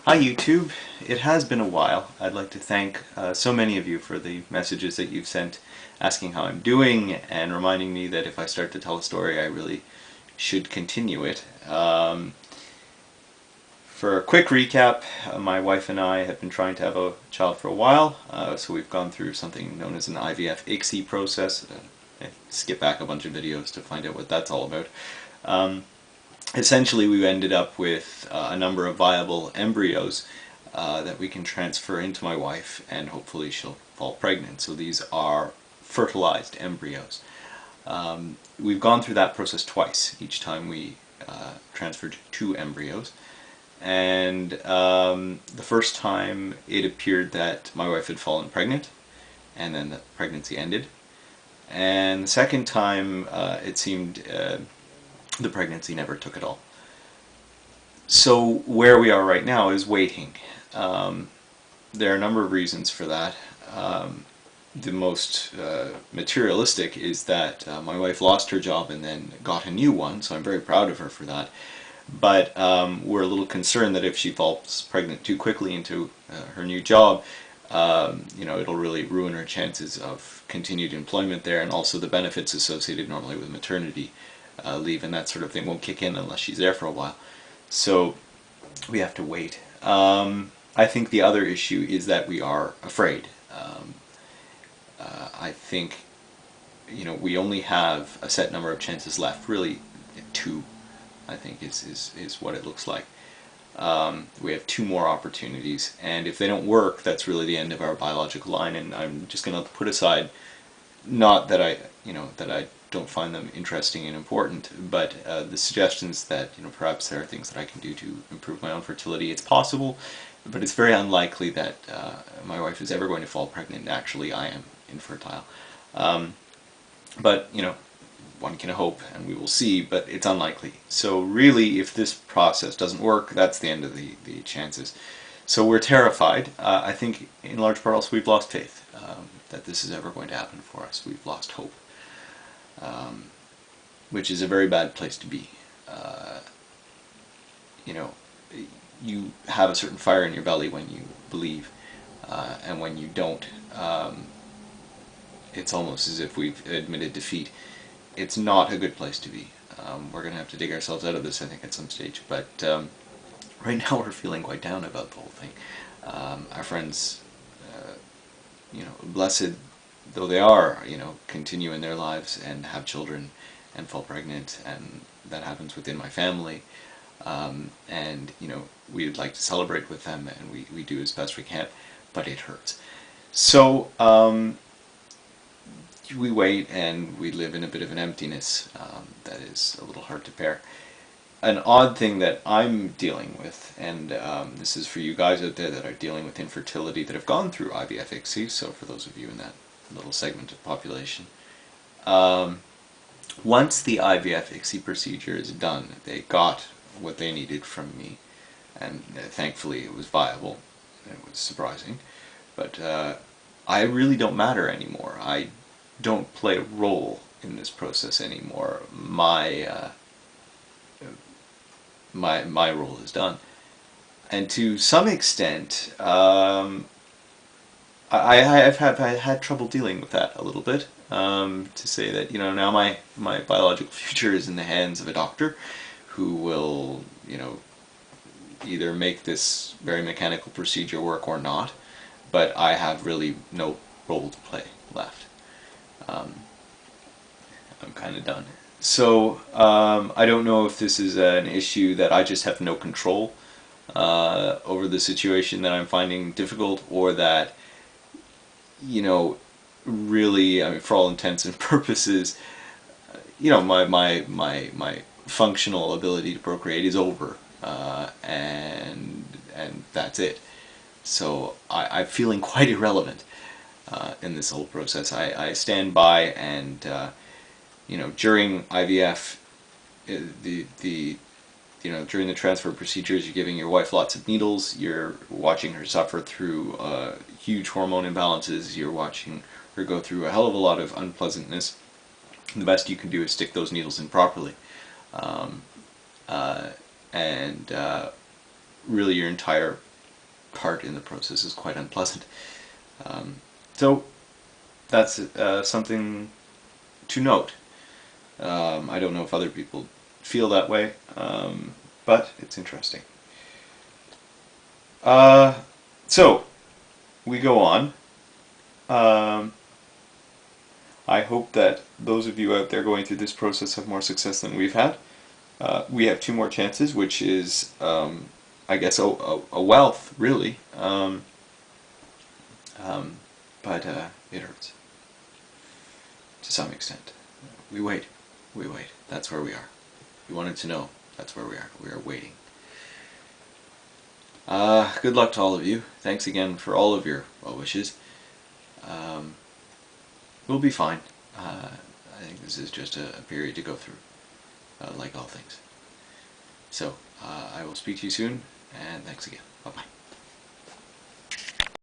Hi YouTube. It has been a while. I'd like to thank so many of you for the messages that you've sent asking how I'm doing and reminding me that if I start to tell a story I really should continue it. For a quick recap, my wife and I have been trying to have a child for a while, so we've gone through something known as an IVF ICSI process. Skip back a bunch of videos to find out what that's all about. Essentially, we ended up with a number of viable embryos that we can transfer into my wife, and hopefully she'll fall pregnant. So these are fertilized embryos. We've gone through that process twice. Each time we transferred 2 embryos. And the first time it appeared that my wife had fallen pregnant, and then the pregnancy ended. And the second time it seemed the pregnancy never took at all. So where we are right now is waiting. There are a number of reasons for that. The most materialistic is that my wife lost her job and then got a new one, so I'm very proud of her for that. But we're a little concerned that if she falls pregnant too quickly into her new job, it'll really ruin her chances of continued employment there, and also the benefits associated normally with maternity leave and that sort of thing won't kick in unless she's there for a while. So we have to wait. I think the other issue is that we are afraid. I think we only have a set number of chances left, really 2, I think is what it looks like. We have 2 more opportunities, and if they don't work, that's really the end of our biological line. And I'm just going to put aside, not that I don't find them interesting and important, but the suggestions that perhaps there are things that I can do to improve my own fertility. It's possible, but it's very unlikely that my wife is ever going to fall pregnant. Actually, I am infertile. But one can hope, and we will see, but it's unlikely. So really, if this process doesn't work, that's the end of the chances. So we're terrified. I think in large part also we've lost faith that this is ever going to happen for us. We've lost hope, which is a very bad place to be. You have a certain fire in your belly when you believe, and when you don't, it's almost as if we've admitted defeat. It's not a good place to be. We're going to have to dig ourselves out of this, I think, at some stage. But right now we're feeling quite down about the whole thing. Our friends, blessed though they are, continue in their lives and have children and fall pregnant, and that happens within my family. And we'd like to celebrate with them, and we do as best we can, but it hurts. So we wait, and we live in a bit of an emptiness that is a little hard to bear. An odd thing that I'm dealing with, and this is for you guys out there that are dealing with infertility that have gone through IVF ICSI, so for those of you in that little segment of population, once the IVF ICSI procedure is done, they got what they needed from me, and thankfully it was viable. It was surprising, but I really don't matter anymore. I don't play a role in this process anymore. My role is done, and to some extent, I've had trouble dealing with that a little bit. To say that now my biological future is in the hands of a doctor, who will either make this very mechanical procedure work or not, but I have really no role to play left. I'm kind of done. So I don't know if this is an issue that I just have no control over the situation that I'm finding difficult, or that really, I mean, for all intents and purposes, my functional ability to procreate is over, and that's it. So I'm feeling quite irrelevant in this whole process. I stand by, and during IVF, during the transfer procedures, you're giving your wife lots of needles. You're watching her suffer through huge hormone imbalances. You're watching her go through a hell of a lot of unpleasantness. And the best you can do is stick those needles in properly. And really your entire part in the process is quite unpleasant. So that's something to note. I don't know if other people feel that way, but it's interesting. So we go on. I hope that those of you out there going through this process have more success than we've had. We have 2 more chances, which is, I guess, a wealth, really. But it hurts to some extent. We wait. We wait. That's where we are. You wanted to know. That's where we are. We are waiting. Good luck to all of you. Thanks again for all of your well wishes. We'll be fine. I think this is just a period to go through, like all things. So, I will speak to you soon, and thanks again. Bye-bye.